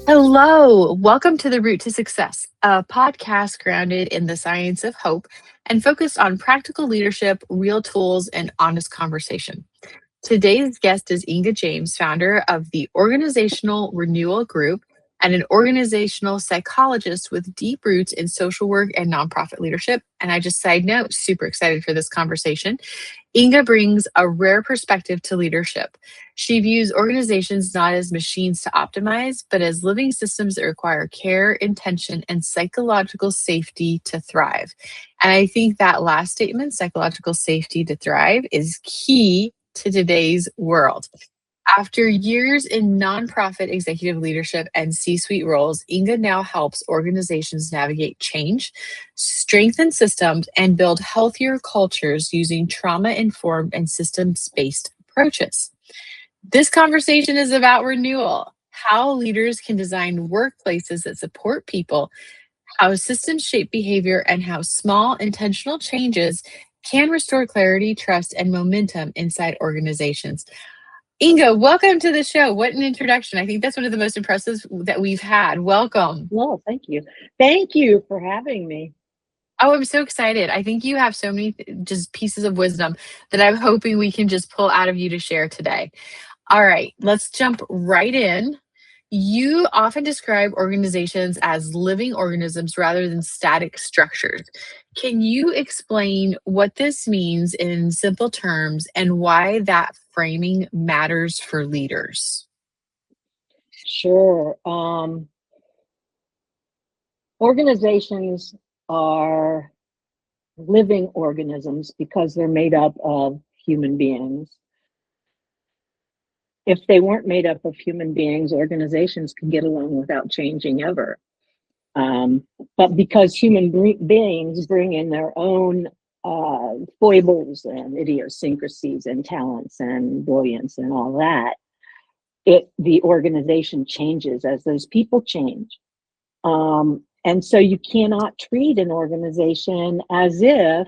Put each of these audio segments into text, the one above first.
Hello, welcome to The Route to Success, a podcast grounded in the science of hope and focused on practical leadership, real tools, and honest conversation. Today's guest is Inga James, founder of the Organizational Renewal Group and an organizational psychologist with deep roots in social work and nonprofit leadership. And I just side note, super excited for this conversation. Inga brings a rare perspective to leadership. She views organizations not as machines to optimize, but as living systems that require care, intention, and psychological safety to thrive. And I think that last statement, psychological safety to thrive, is key to today's world. After years in nonprofit executive leadership and C suite roles, Inga now helps organizations navigate change, strengthen systems, and build healthier cultures using trauma informed and systems based approaches. This conversation is about renewal, how leaders can design workplaces that support people, how systems shape behavior, and how small intentional changes can restore clarity, trust, and momentum inside organizations. Inga, welcome to the show. What an introduction. I think that's one of the most impressive that we've had. Welcome. Well, thank you. Thank you for having me. Oh, I'm so excited. I think you have so many just pieces of wisdom that I'm hoping we can just pull out of you to share today. All right, let's jump right in. You often describe organizations as living organisms rather than static structures. Can you explain what this means in simple terms and why that framing matters for leaders? Sure. Organizations are living organisms because they're made up of human beings. If they weren't made up of human beings, organizations could get along without changing ever. But because human beings bring in their own foibles and idiosyncrasies and talents and brilliance and all that, the organization changes as those people change. And so you cannot treat an organization as if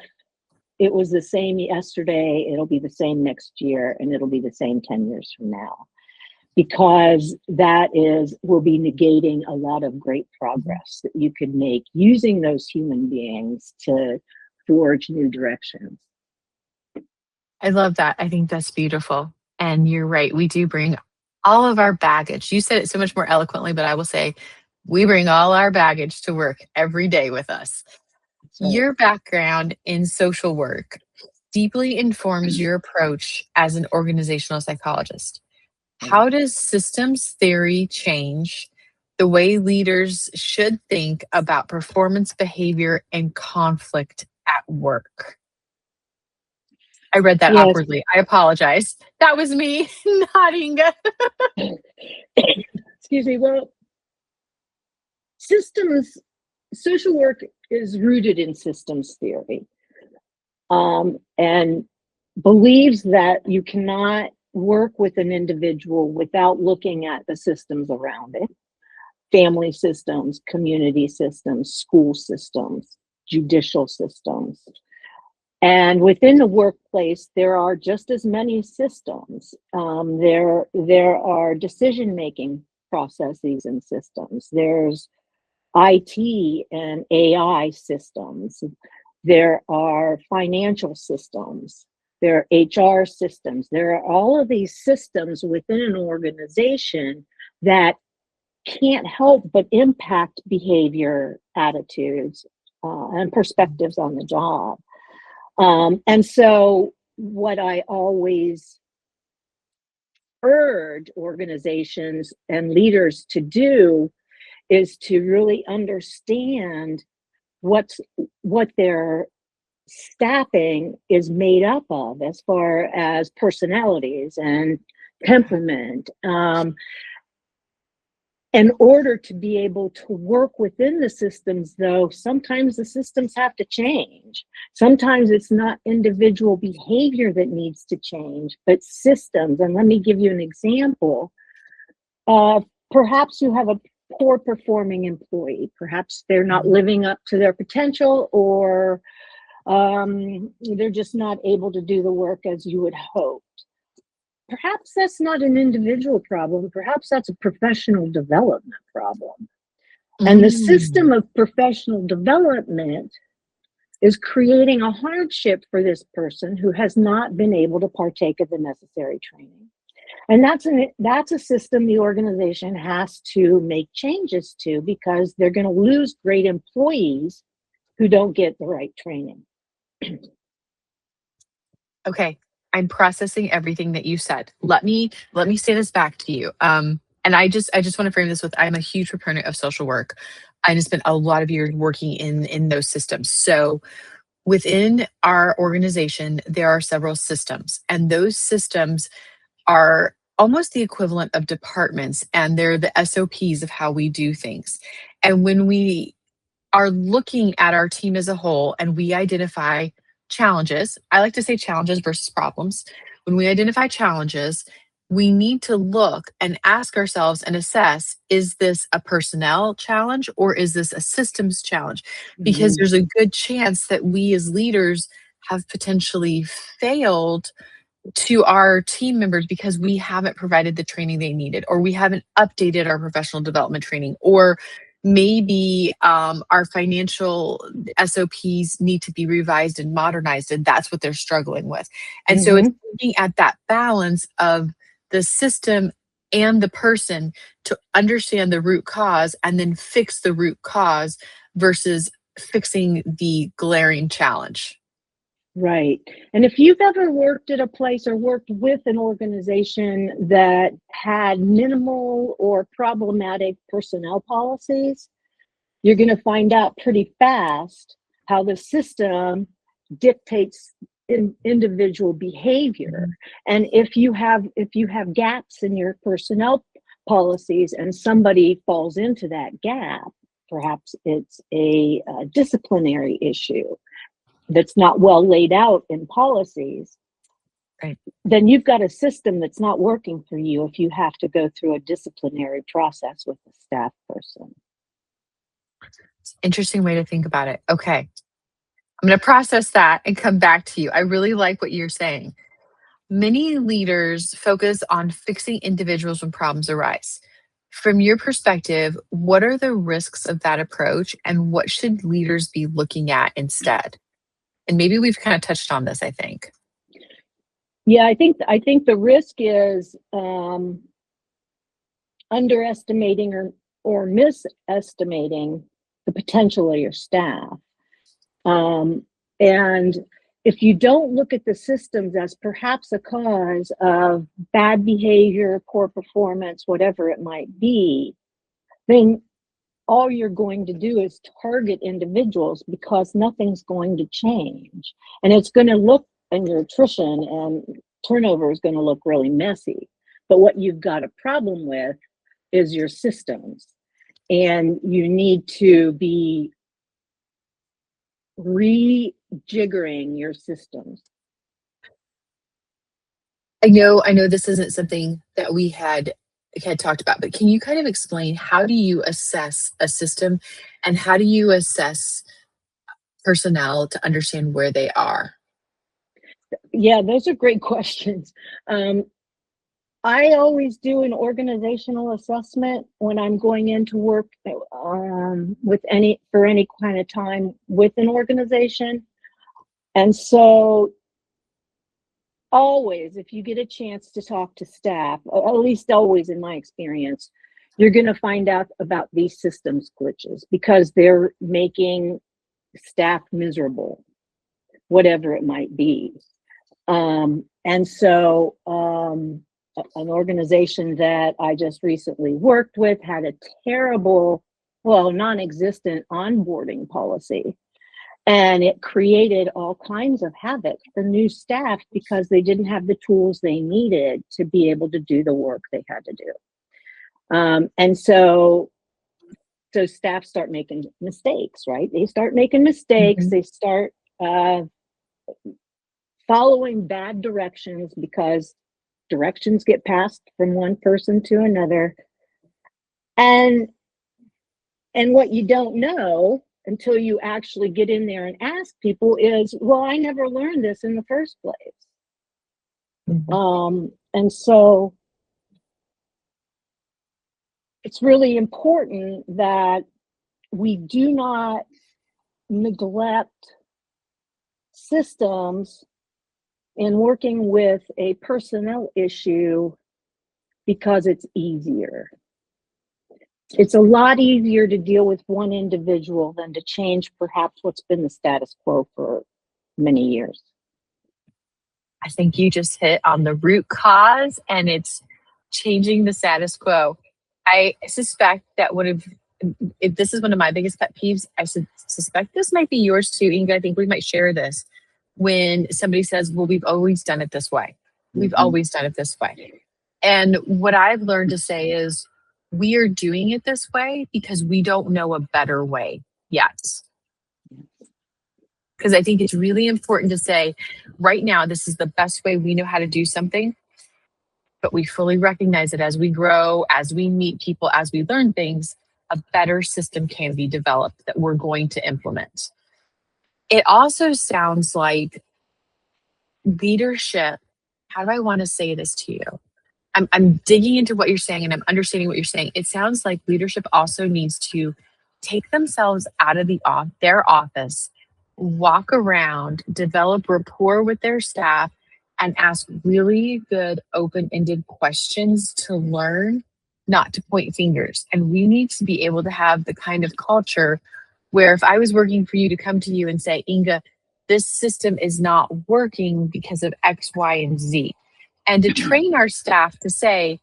it was the same yesterday, it'll be the same next year, and it'll be the same 10 years from now. Because will be negating a lot of great progress that you could make using those human beings to forge new directions. I love that. I think that's beautiful. And you're right. We do bring all of our baggage. You said it so much more eloquently, but I will say we bring all our baggage to work every day with us. So, Your background in social work deeply informs your approach as an organizational psychologist. How does systems theory change the way leaders should think about performance behavior and conflict at work? I read that yes, awkwardly. I apologize. That was me, not Inga. excuse me. Well, social work is rooted in systems theory, and believes that you cannot work with an individual without looking at the systems around it: family systems, community systems, school systems, judicial systems. And within the workplace, there are just as many systems. There are decision-making processes and systems. There's IT and AI systems. There are financial systems. There are HR systems. There are all of these systems within an organization that can't help but impact behavior, attitudes, and perspectives on the job. And so what I always urge organizations and leaders to do is to really understand what their staffing is made up of as far as personalities and temperament. In order to be able to work within the systems, though, sometimes the systems have to change. Sometimes it's not individual behavior that needs to change, but systems. And let me give you an example. Perhaps you have a poor performing employee. Perhaps they're not living up to their potential, or they're just not able to do the work as you would hope. perhaps that's not an individual problem. Perhaps that's a professional development problem. And the system Mm. of professional development is creating a hardship for this person who has not been able to partake of the necessary training. And that's a system the organization has to make changes to, because they're going to lose great employees who don't get the right training. Okay, I'm processing everything that you said. Let me say this back to you. And I just want to frame this with, I'm a huge proponent of social work. I just spent a lot of years working in those systems. So within our organization, there are several systems, and those systems are almost the equivalent of departments, and they're the SOPs of how we do things. And when we are looking at our team as a whole and we identify challenges, I like to say challenges versus problems. When we identify challenges, we need to look and ask ourselves and assess, is this a personnel challenge or is this a systems challenge? Because Mm-hmm. there's a good chance that we as leaders have potentially failed to our team members because we haven't provided the training they needed, or we haven't updated our professional development training, or maybe our financial SOPs need to be revised and modernized, and that's what they're struggling with. And so it's Mm-hmm. looking at that balance of the system and the person to understand the root cause and then fix the root cause versus fixing the glaring challenge. Right. And if you've ever worked at a place or worked with an organization that had minimal or problematic personnel policies, you're going to find out pretty fast how the system dictates individual behavior. And if you have gaps in your personnel policies and somebody falls into that gap, perhaps it's a disciplinary issue that's not well laid out in policies, Right. then you've got a system that's not working for you if you have to go through a disciplinary process with a staff person. Interesting way to think about it. Okay. I'm going to process that and come back to you. I really like what you're saying. Many leaders focus on fixing individuals when problems arise. From your perspective, what are the risks of that approach and what should leaders be looking at instead? And maybe we've kind of touched on this, I think. Yeah, I think the risk is underestimating or misestimating the potential of your staff. And if you don't look at the systems as perhaps a cause of bad behavior, poor performance, whatever it might be, then all you're going to do is target individuals, because nothing's going to change. And it's going to look, and your attrition and turnover is going to look really messy. But what you've got a problem with is your systems. And you need to be rejiggering your systems. I know this isn't something that we had talked about, but can you kind of explain, how do you assess a system and how do you assess personnel to understand where they are? Yeah, those are great questions. I always do an organizational assessment when I'm going into work with any kind of time with an organization. And so always, if you get a chance to talk to staff, or at least always in my experience, you're going to find out about these systems glitches, because they're making staff miserable, whatever it might be. And so an organization that I just recently worked with had a terrible, well, non-existent onboarding policy. And it created all kinds of havoc for new staff because they didn't have the tools they needed to be able to do the work they had to do. And so staff start making mistakes, right? They start making mistakes. Mhm. They start following bad directions, because directions get passed from one person to another. And what you don't know until you actually get in there and ask people is, well, I never learned this in the first place. Mhm. And so it's really important that we do not neglect systems in working with a personnel issue because it's easier. It's a lot easier to deal with one individual than to change perhaps what's been the status quo for many years. I think you just hit on the root cause, and it's changing the status quo. I suspect that one of if this is one of my biggest pet peeves. I suspect this might be yours too, Inga. I think we might share this when somebody says, "Well, we've always done it this way. We've Mm-hmm. always done it this way." And what I've learned to say is, we are doing it this way because we don't know a better way yet. Because I think it's really important to say, right now, this is the best way we know how to do something, but we fully recognize that as we grow, as we meet people, as we learn things, a better system can be developed that we're going to implement. It also sounds like leadership. How do I want to say this to you? I'm digging into what you're saying and I'm understanding what you're saying. It sounds like leadership also needs to take themselves out of their office, walk around, develop rapport with their staff, and ask really good open-ended questions to learn, not to point fingers. And we need to be able to have the kind of culture where if I was working for you to come to you and say, Inga, this system is not working because of X, Y, and Z, and to train our staff to say,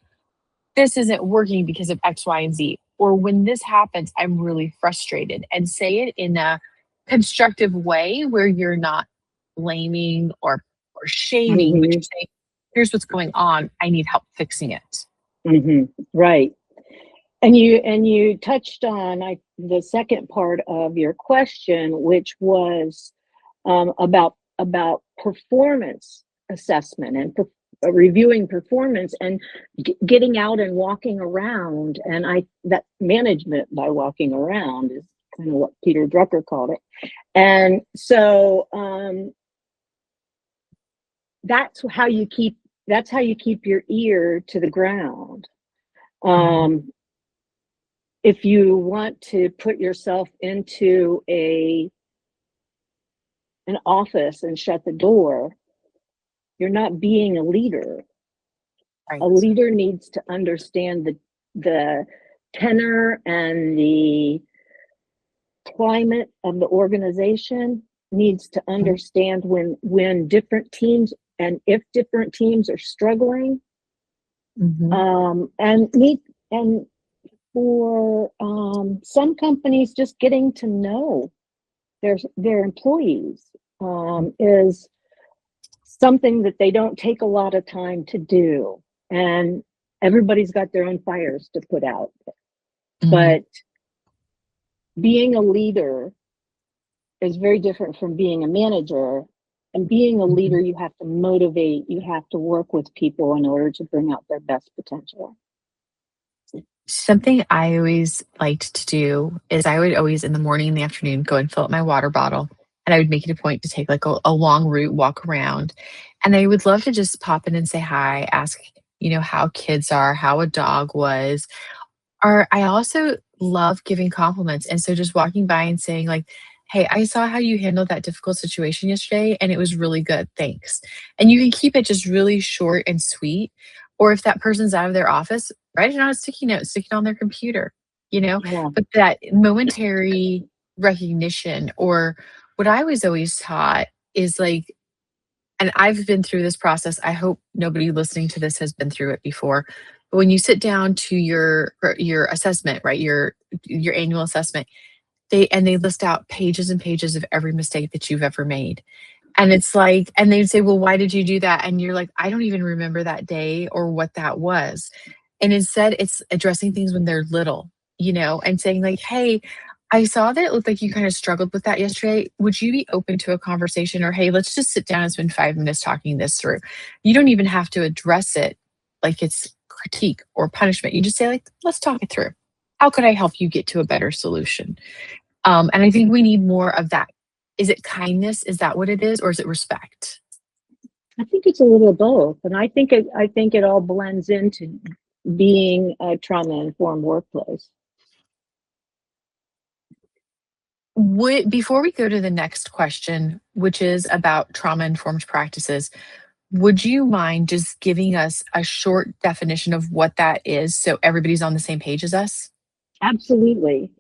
this isn't working because of X, Y, and Z. Or when this happens, I'm really frustrated, and say it in a constructive way where you're not blaming or shaming, but Mm-hmm. you're saying, here's what's going on. I need help fixing it. Mm-hmm. Right. And you touched on the second part of your question, which was about performance assessment and reviewing performance and getting out and walking around. And that management by walking around is kind of what Peter Drucker called it. And so that's how you keep your ear to the ground. Mhm. Um, if you want to put yourself into an office and shut the door, you're not being a leader. A Right. leader needs to understand the tenor and the climate of the organization, needs to Mhm. understand when different teams and if different teams are struggling, Mhm. and for some companies, just getting to know their employees is something that they don't take a lot of time to do. And everybody's got their own fires to put out. Mhm. But being a leader is very different from being a manager. And being a leader, Mhm. you have to motivate, you have to work with people in order to bring out their best potential. Something I always liked to do is I would always in the morning and the afternoon go and fill up my water bottle. And I would make it a point to take like a long route, walk around. And I would love to just pop in and say hi, ask, how kids are, how a dog was. Or I also love giving compliments. And so just walking by and saying, like, hey, I saw how you handled that difficult situation yesterday and it was really good. Thanks. And you can keep it just really short and sweet. Or if that person's out of their office, write it on a sticky note, stick it on their computer, you know? Yeah. But that momentary recognition, or what I was always taught is like, and I've been through this process. I hope nobody listening to this has been through it before. But when you sit down to your assessment, right, your annual assessment, they list out pages and pages of every mistake that you've ever made. And it's like, and they'd say, well, why did you do that? And you're like, I don't even remember that day or what that was. And instead, it's addressing things when they're little, and saying, like, hey, I saw that it looked like you kind of struggled with that yesterday. Would you be open to a conversation? Or, hey, let's just sit down and spend 5 minutes talking this through. You don't even have to address it like it's critique or punishment. You just say, like, let's talk it through. How could I help you get to a better solution? And I think we need more of that. Is it kindness? Is that what it is? Or is it respect? I think it's a little of both, and I think it all blends into being a trauma-informed workplace. Before we go to the next question, which is about trauma-informed practices, would you mind just giving us a short definition of what that is so everybody's on the same page as us? Absolutely.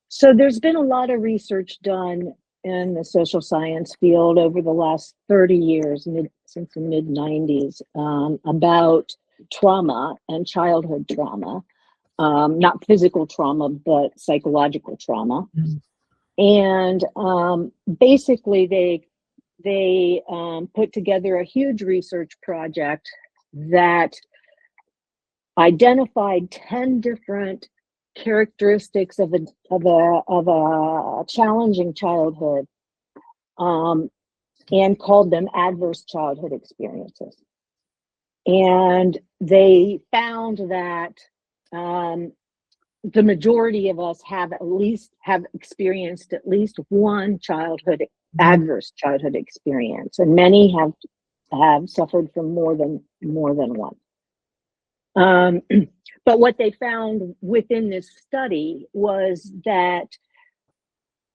So there's been a lot of research done in the social science field over the last 30 years, since the mid 90s, about trauma and childhood trauma, not physical trauma, but psychological trauma. Mhm. And basically, they put together a huge research project that identified 10 different characteristics of a challenging childhood, um, and called them adverse childhood experiences. And they found that the majority of us have experienced at least one adverse childhood experience, and many have suffered from more than one. But what they found within this study was that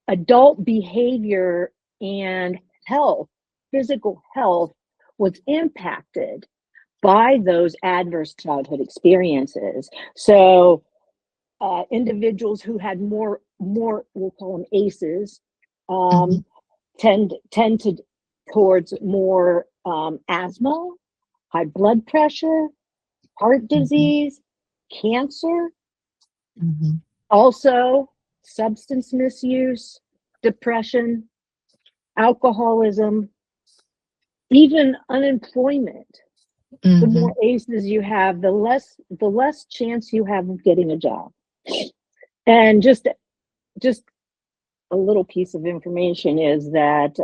adult behavior and health, physical health, was impacted by those adverse childhood experiences. So individuals who had more, we'll call them ACEs, Mhm. tend to towards more asthma, high blood pressure, heart Mhm. disease, cancer, Mhm. also substance misuse, depression, alcoholism, even unemployment. The more Mhm. ACEs you have, the less chance you have of getting a job. And just a little piece of information is that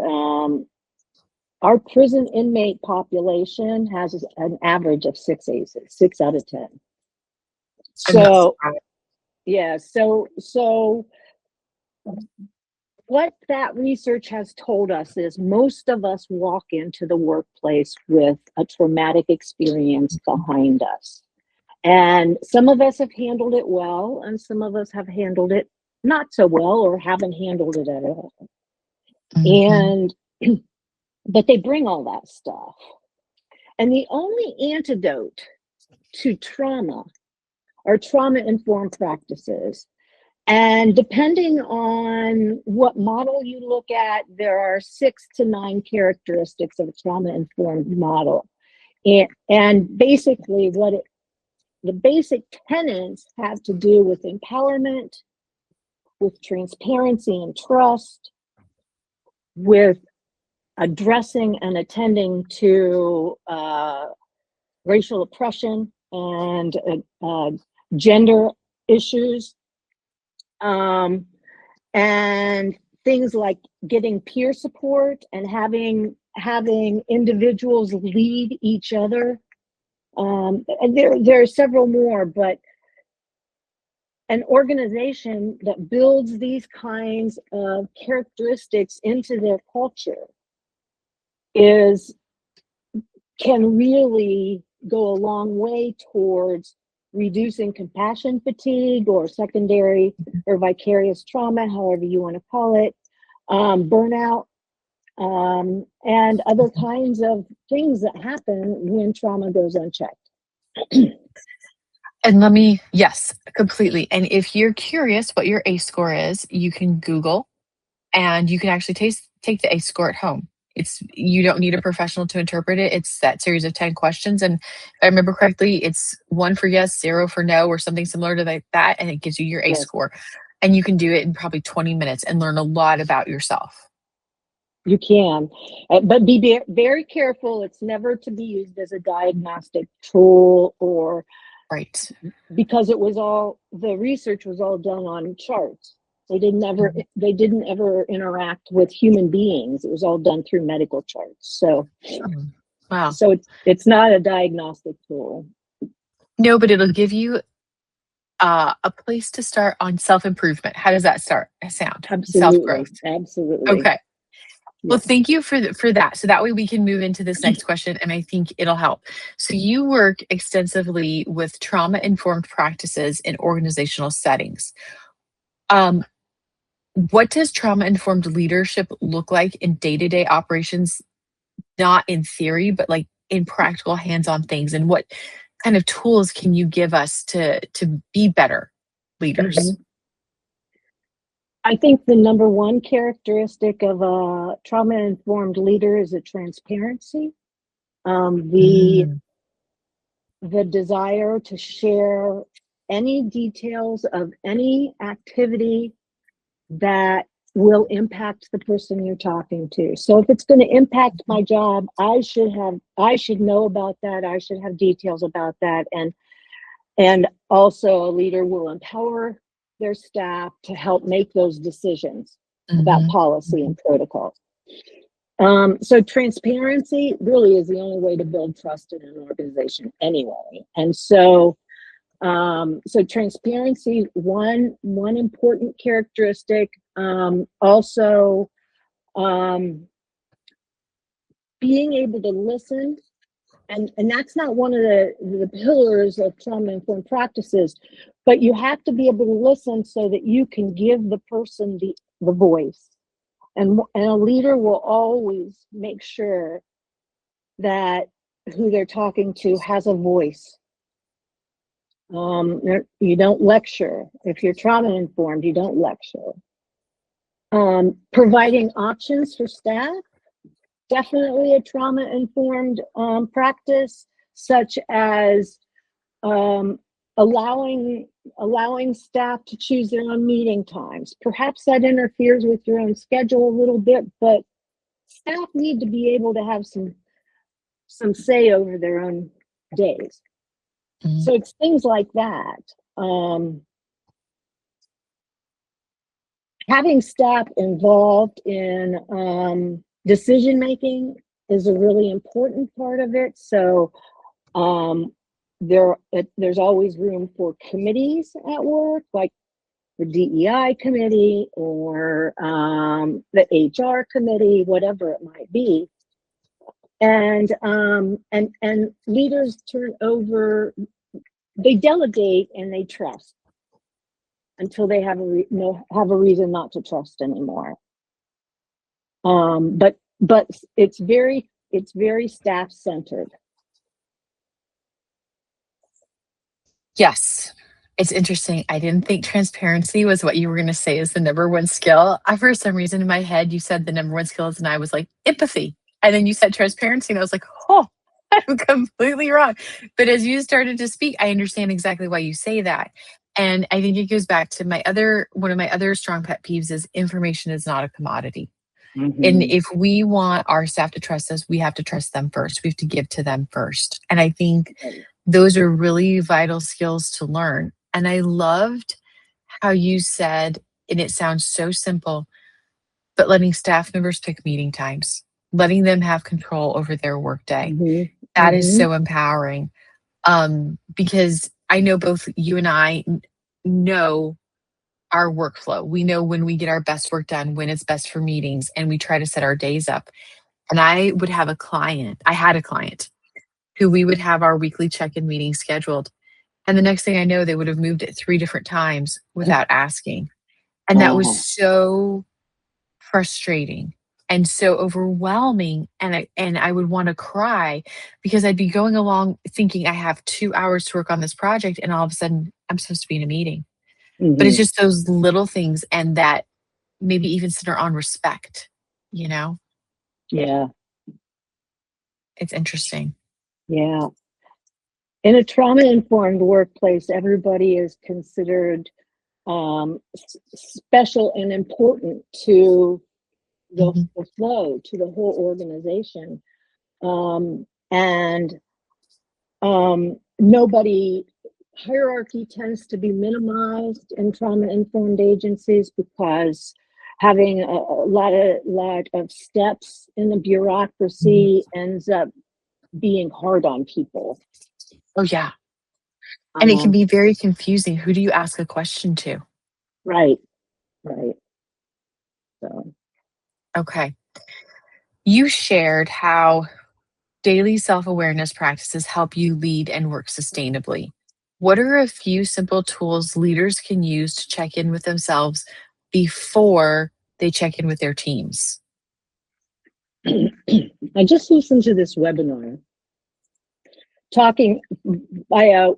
our prison inmate population has an average of 6 ACEs, 6 out of 10. And that's So yeah, so what that research has told us is most of us walk into the workplace with a traumatic experience behind us. And some of us have handled it well, and some of us have handled it not so well or haven't handled it at all. Mhm. And, but they bring all that stuff. And the only antidote to trauma are trauma informed practices. And depending on what model you look at, there are 6 to 9 characteristics of a trauma informed model. And basically, the basic tenets have to do with empowerment, with transparency and trust, with addressing and attending to racial oppression and gender issues, um, and things like getting peer support and having individuals lead each other. And there are several more, but an organization that builds these kinds of characteristics into their culture is can really go a long way towards reducing compassion fatigue or secondary or vicarious trauma, however you want to call it, burnout, and other kinds of things that happen when trauma goes unchecked. And yes, completely. And if you're curious what your ACE score is, you can Google and you can actually take the ACE score at home. You don't need a professional to interpret it. It's that series of 10 questions. And if I remember correctly, it's 1 for yes, 0 for no, or something similar to that. And it gives you your ACE Yes, score. And you can do it in probably 20 minutes and learn a lot about yourself. you can, but be very careful. It's never to be used as a diagnostic tool, or Right. because the research was all done on charts. Mhm. They didn't ever interact with human beings. It was all done through medical charts. Oh, wow. So it's not a diagnostic tool. No, but it'll give you a place to start on self improvement. How does that sound? Self growth. Absolutely, absolutely. Okay. Well, Yes. thank you for that. So that way we can move into this next question, and I think it'll help. So you work extensively with trauma-informed practices in organizational settings. Um, what does trauma-informed leadership look like in day-to-day operations, not in theory, but like in practical hands-on things? And what kind of tools can you give us to be better leaders? Mhm. I think the number one characteristic of a trauma-informed leader is a transparency. Um, the Mm, the desire to share any details of any activity that will impact the person you're talking to. So if it's going to impact my job, I should know about that. I should have details about that. And also a leader will empower their staff to help make those decisions about mhm, policy mhm. and protocol. So transparency really is the only way to build trust in an organization anyway. And so transparency, one important characteristic. Also, um, being able to listen, and that's not one of the pillars of trauma informed practices, but you have to be able to listen so that you can give the person the voice. And a leader will always make sure that who they're talking to has a voice. You don't lecture. If you're trauma informed, you don't lecture. Providing options for staff, definitely a trauma informed practice, such as um, allowing staff to choose their own meeting times. Perhaps that interferes with your own schedule a little bit, but staff need to be able to have some say over their own days. Mhm. So it's things like that. Um, Having staff involved in decision making is a really important part of it. So um, there's always room for committees at work, like the DEI committee or the HR committee, whatever it might be. And leaders turn over, they delegate and they trust until they have have a reason not to trust anymore. But it's very staff centered. Yes. It's interesting. I didn't think transparency was what you were going to say is the number one skill. I, for some reason in my head, you said the number one skill is, and I was like, empathy. And then you said transparency, and I was like, oh, I'm completely wrong. But as you started to speak, I understand exactly why you say that. And I think it goes back to one of my other strong pet peeves is information is not a commodity. And Mm-hmm. if we want our staff to trust us, we have to trust them first. We have to give to them first. And I think those are really vital skills to learn. And I loved how you said, and it sounds so simple, but letting staff members pick meeting times, letting them have control over their workday. Mm-hmm. That is Mm-hmm. so empowering. Because I know both you and I know our workflow. We know when we get our best work done, when it's best for meetings, and we try to set our days up. And I had a client who we would have our weekly check in meeting scheduled. And the next thing I know, they would have moved it 3 different times without asking. And that was Uh-huh. so frustrating and so overwhelming. And I would want to cry because I'd be going along thinking I have 2 hours to work on this project. And all of a sudden, I'm supposed to be in a meeting. But it's Mm-hmm. just those little things and that maybe even center on respect, you know? Yeah. It's interesting. Yeah. In a trauma informed workplace, everybody is considered special and important to Mhm. the flow, to the whole organization. And Nobody, hierarchy tends to be minimized in trauma informed agencies because having a lot of steps in the Mhm. bureaucracy ends up being hard on people. Oh, yeah. And it can Um, be very confusing. Who do you ask a question to? right, right. So Okay. You shared how daily self awareness practices help you lead and work sustainably. What are a few simple tools leaders can use to check in with themselves before they check in with their teams? I just listened to this webinar talking by an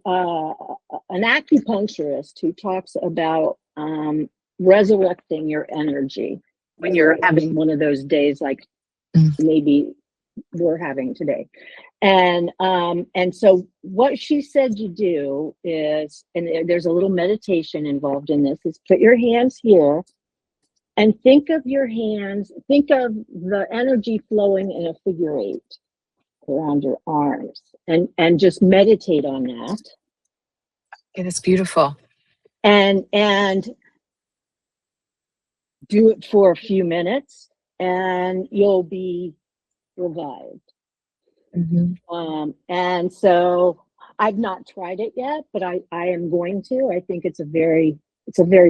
acupuncturist who talks about resurrecting your energy when you're having one of those days like Mm. maybe we're having today. And so what she said you do is, and there's a little meditation involved in this, is put your hands here and think of your hands, think of the energy flowing in a figure eight around your arms, and just meditate on that. It is beautiful. And do it for a few minutes and you'll be revived. And so I've not tried it yet, but I am going to. I think it's a very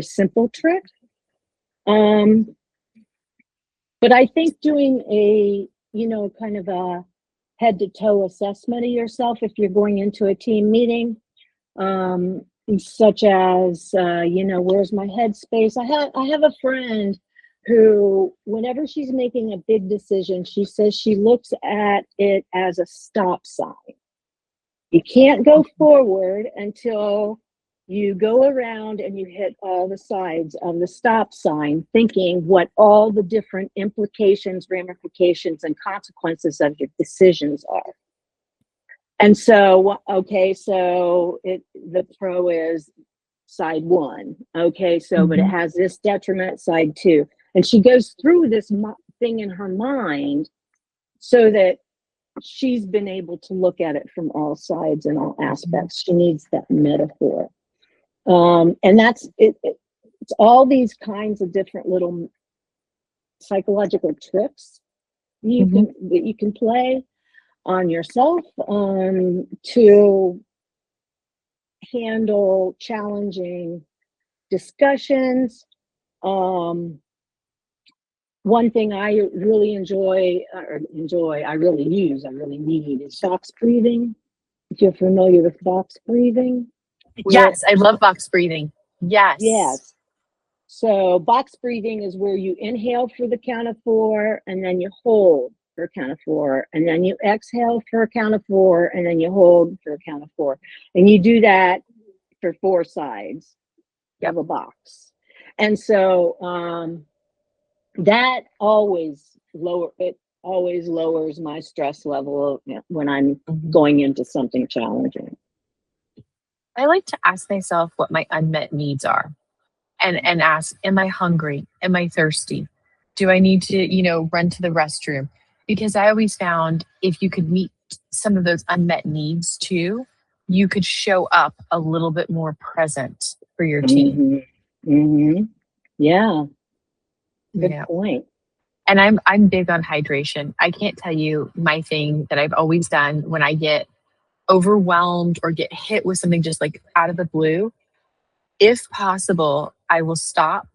simple trick. But I think doing a, kind of a head to toe assessment of yourself if you're going into a team meeting, such as, where's my headspace? I have a friend who, whenever she's making a big decision, she says she looks at it as a stop sign. You can't go forward until you go around and you hit all the sides of the stop sign, thinking what all the different implications, ramifications, and consequences of your decisions are. And so, the pro is side one. Okay, so, but it has this detriment, side two. And she goes through this thing in her mind so that she's been able to look at it from all sides and all aspects. She needs that metaphor. And that's it. It's all these kinds of different little psychological tricks that you can play on yourself to handle challenging discussions. One thing I really I really need is box breathing. If you're familiar with box breathing. Yes, I love box breathing. Yes. So box breathing is where you inhale for the count of 4, and then you hold for a count of 4, and then you exhale for a count of 4, and then you hold for a count of 4. And you do that for 4 sides of a box. And so that always lowers my stress level when I'm going into something challenging. I like to ask myself what my unmet needs are and ask, am I hungry? Am I thirsty? Do I need to, run to the restroom? Because I always found if you could meet some of those unmet needs too, you could show up a little bit more present for your team. Yeah. Good point. And I'm big on hydration. I can't tell you my thing that I've always done when I get overwhelmed or get hit with something just like out of the blue. If possible, I will stop.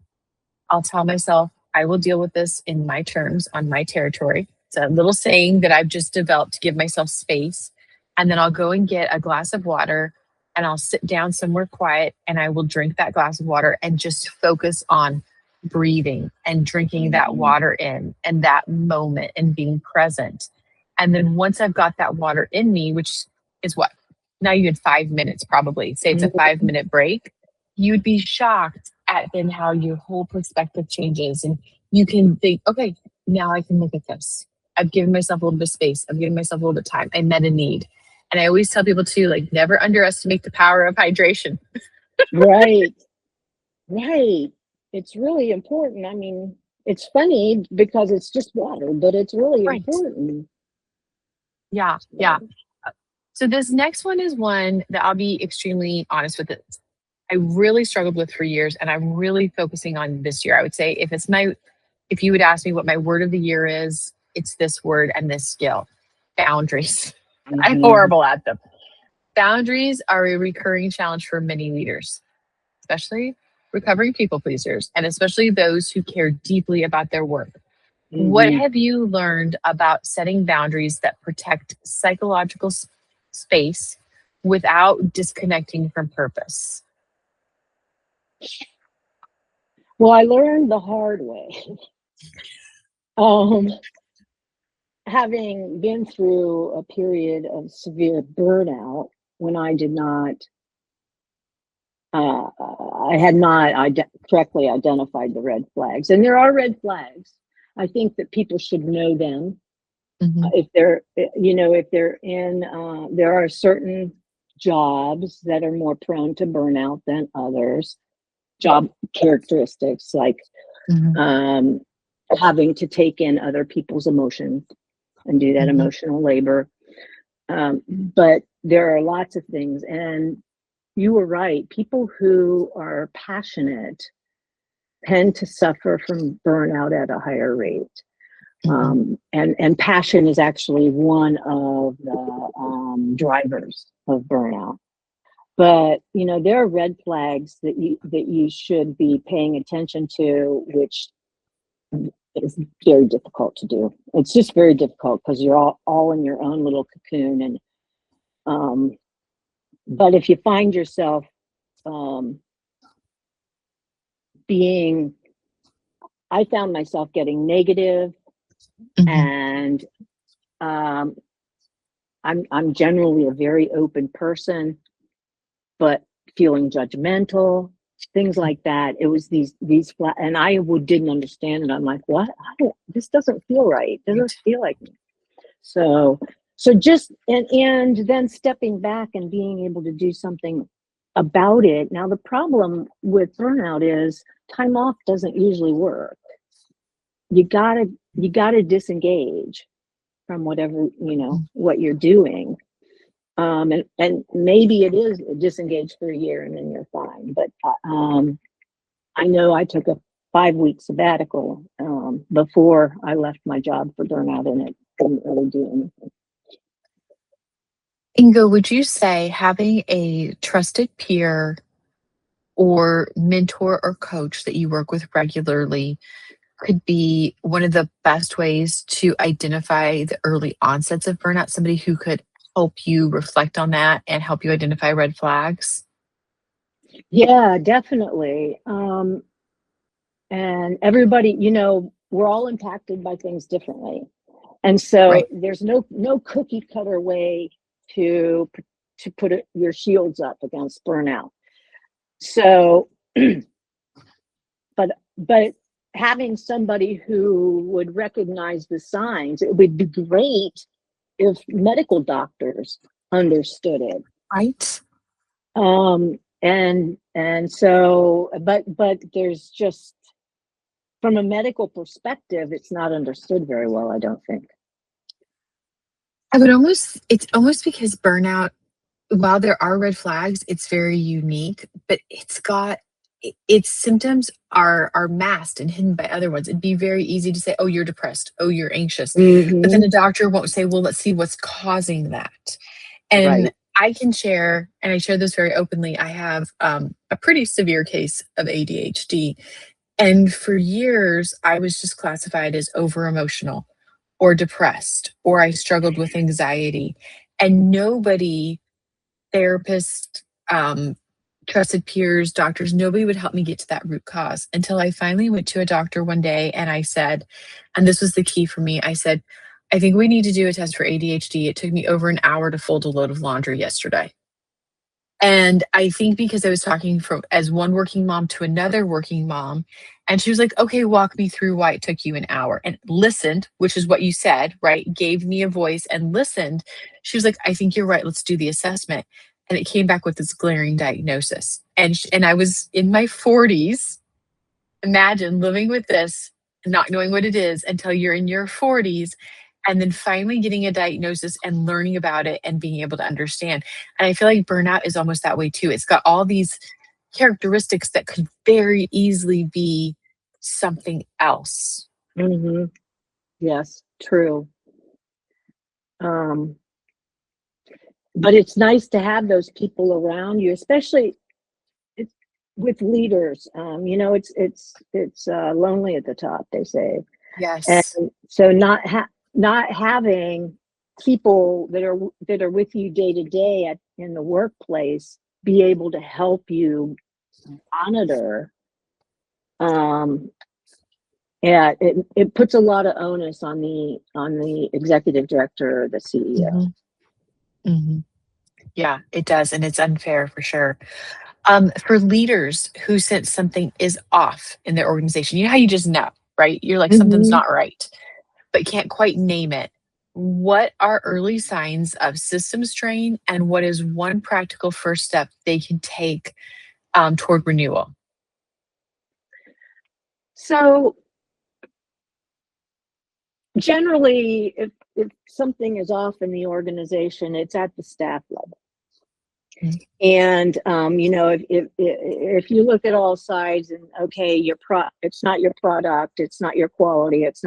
I'll tell myself I will deal with this in my terms on my territory. It's a little saying that I've just developed to give myself space. And then I'll go and get a glass of water and I'll sit down somewhere quiet and I will drink that glass of water and just focus on breathing and drinking that water in and that moment and being present. And then once I've got that water in me, which is what? Now you had 5 minutes probably. Say it's a 5-minute break. You'd be shocked at then how your whole perspective changes. And you can think, okay, now I can look at this. I've given myself a little bit of space. I've given myself a little bit of time. I met a need. And I always tell people too, like, never underestimate the power of hydration. Right. It's really important. I mean, it's funny because it's just water, but it's really important. Yeah. So this next one is one that I'll be extremely honest with it. I really struggled with for years, and I'm really focusing on this year. I would say if you would ask me what my word of the year is, it's this word and this skill: boundaries. I'm horrible at them. Boundaries are a recurring challenge for many leaders, especially recovering people pleasers, and especially those who care deeply about their work. What Hmm. have you learned about setting boundaries that protect psychological space without disconnecting from purpose? Well, I learned the hard way. um, Having been through a period of severe burnout when I did not, I had not correctly identified the red flags. And there are red flags. I think that people should know them. Hmm. If they're, if they're in, there are certain jobs that are more prone to burnout than others. Job characteristics like Hmm. um, having to take in other people's emotions and do that Hmm. emotional labor. But there are lots of things. And you were right. People who are passionate tend to suffer from burnout at a higher rate. Hmm. And passion is actually one of the drivers of burnout. But there are red flags that you should be paying attention to, which is very difficult to do. It's just very difficult because you're all in your own little cocoon. And um, but if you find yourself um, being, I found myself getting negative, Hmm. and um, I'm generally a very open person, but feeling judgmental, things like that. It was these flat, and didn't understand it. I'm like, what? This doesn't feel right. It doesn't Right. feel like me. So just and then stepping back and being able to do something about it. Now the problem with burnout is time off doesn't usually work. You gotta disengage from whatever what you're doing. And maybe it is disengaged for a year and then you're fine. But I know I took a 5 week sabbatical before I left my job for burnout, and it didn't really do anything. Ingo, would you say having a trusted peer or mentor or coach that you work with regularly could be one of the best ways to identify the early onsets of burnout? Somebody who could help you reflect on that and help you identify red flags? Yeah, definitely. And everybody, we're all impacted by things differently. And so Right. there's no cookie cutter way to put your shields up against burnout. So, but having somebody who would recognize the signs, it would be great if medical doctors understood it. Right. And so, but there's just, from a medical perspective, it's not understood very well, I don't think. It's almost because burnout, while there are red flags, it's very unique, but its symptoms are masked and hidden by other ones. It'd be very easy to say, "Oh, you're depressed. Oh, you're anxious," but then Mm-hmm. a doctor won't say, "Well, let's see what's causing that." And Right. I can share, and I share this very openly. I have a pretty severe case of ADHD, and for years I was just classified as over emotional or depressed, or I struggled with anxiety, and nobody, therapist, um, trusted peers, doctors, nobody would help me get to that root cause until I finally went to a doctor one day and I said, and this was the key for me, I said, I think we need to do a test for ADHD. It took me over an hour to fold a load of laundry yesterday. And I think because I was talking from as one working mom to another working mom, and she was like, okay, walk me through why it took you an hour and listened, which is what you said, right? Gave me a voice and listened. She was like, I think you're right. Let's do the assessment. And it came back with this glaring diagnosis. And I was in my 40s. Imagine living with this, not knowing what it is until you're in your 40s, and then finally getting a diagnosis and learning about it and being able to understand. And I feel like burnout is almost that way too. It's got all these characteristics that could very easily be something else. Mm-hmm. Yes, true. Um, but it's nice to have those people around you, especially with leaders. It's lonely at the top, they say. And Yes. so not having people that are with you day to day in the workplace be able to help you monitor, um, yeah, it puts a lot of onus on the executive director or the CEO. Hmm. Hmm. Yeah, it does. And it's unfair for sure. For leaders who sense something is off in their organization, you know how you just know, right? You're like, something's Hmm. not right, but can't quite name it. What are early signs of system strain, and what is one practical first step they can take toward renewal? So generally, if something is off in the organization, it's at the staff level. Mm. And if you look at all sides, and okay, it's not your product, it's not your quality, it's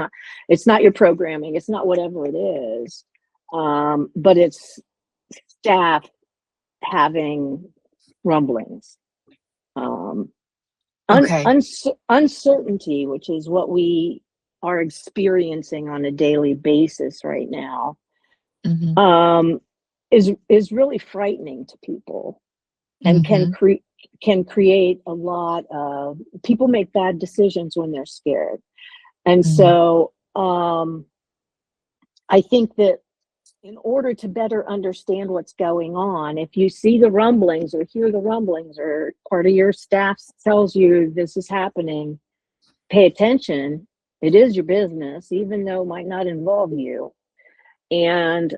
not your programming, it's not whatever it is, but it's staff having rumblings, um, Okay. uncertainty, which is what we are experiencing on a daily basis right now, Hmm. um, is really frightening to people, and Hmm. can create a lot of people make bad decisions when they're scared. And Hmm. so I think that in order to better understand what's going on, if you see the rumblings or hear the rumblings, or part of your staff tells you this is happening, pay attention. It is your business, even though it might not involve you. And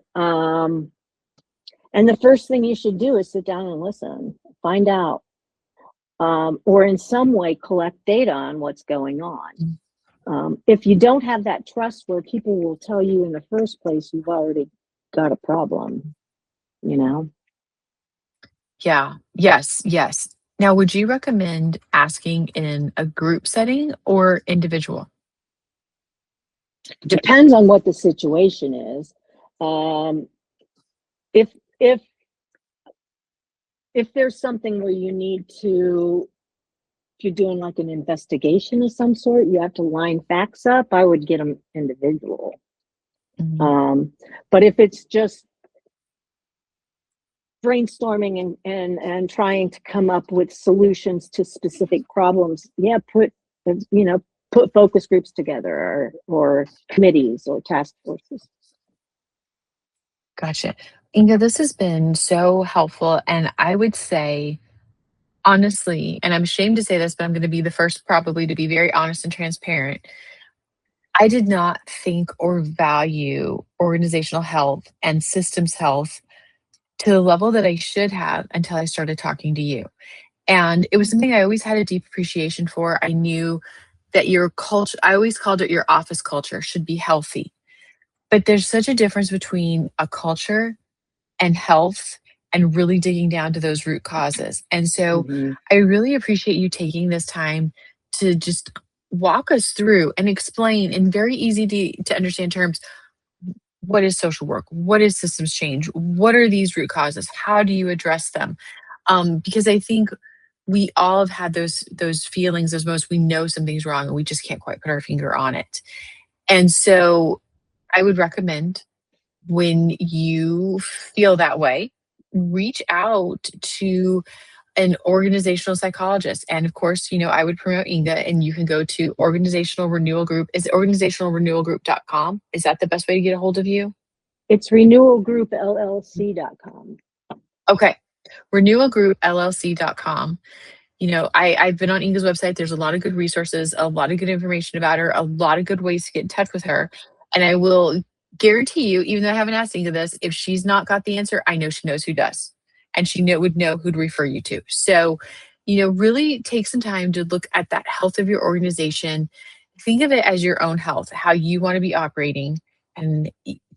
the first thing you should do is sit down and listen, find out, or in some way collect data on what's going on. If you don't have that trust where people will tell you in the first place, you've already got a problem, you know? Yeah. Yes. Yes. Now, would you recommend asking in a group setting or individual? Depends on what the situation is. Um, if if if there's something where you need to, if you're doing like an investigation of some sort, you have to line facts up, I would get them individual. Mhm. Um, but if it's just brainstorming and trying to come up with solutions to specific problems, yeah, you know put focus groups together, or committees or task forces. Gotcha. Inga, this has been so helpful. And I would say, honestly, and I'm ashamed to say this, but I'm going to be the first probably to be very honest and transparent. I did not think or value organizational health and systems health to the level that I should have until I started talking to you. And it was something I always had a deep appreciation for. I knew that your culture, I always called it your office culture, should be healthy. But there's such a difference between a culture and health, and really digging down to those root causes. And so Mm-hmm. I really appreciate you taking this time to just walk us through and explain in very easy to understand terms, what is social work? What is systems change? What are these root causes? How do you address them? Because I think we all have had those feelings, those moments we know something's wrong and we just can't quite put our finger on it. And so I would recommend, when you feel that way, reach out to an organizational psychologist. And of course, I would promote Inga, and you can go to organizational renewal group. Is it organizationalrenewalgroup.com? Is that the best way to get a hold of you? It's renewalgroupllc.com. Okay. Renewalgroupllc.com. I've been on Inga's website. There's a lot of good resources, a lot of good information about her, a lot of good ways to get in touch with her. And I will guarantee you, even though I haven't asked Inga this, if she's not got the answer, I know she knows who does. And she would know who to refer you to. So, really take some time to look at that health of your organization. Think of it as your own health, how you want to be operating, and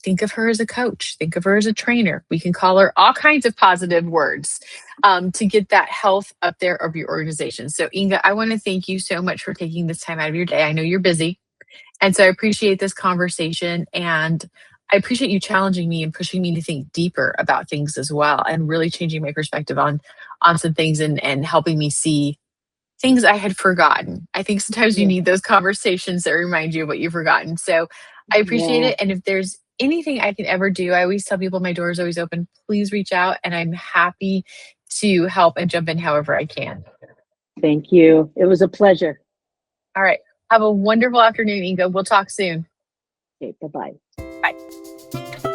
think of her as a coach. Think of her as a trainer. We can call her all kinds of positive words to get that health up there of your organization. So, Inga, I want to thank you so much for taking this time out of your day. I know you're busy. And so I appreciate this conversation. And I appreciate you challenging me and pushing me to think deeper about things as well, and really changing my perspective on some things, and helping me see things I had forgotten. I think sometimes you Yeah. need those conversations that remind you of what you've forgotten. So I appreciate Yeah. it. And if there's anything I can ever do, I always tell people my door is always open. Please reach out, and I'm happy to help and jump in however I can. Thank you. It was a pleasure. All right. Have a wonderful afternoon, Inga. We'll talk soon. Okay, bye-bye. Bye.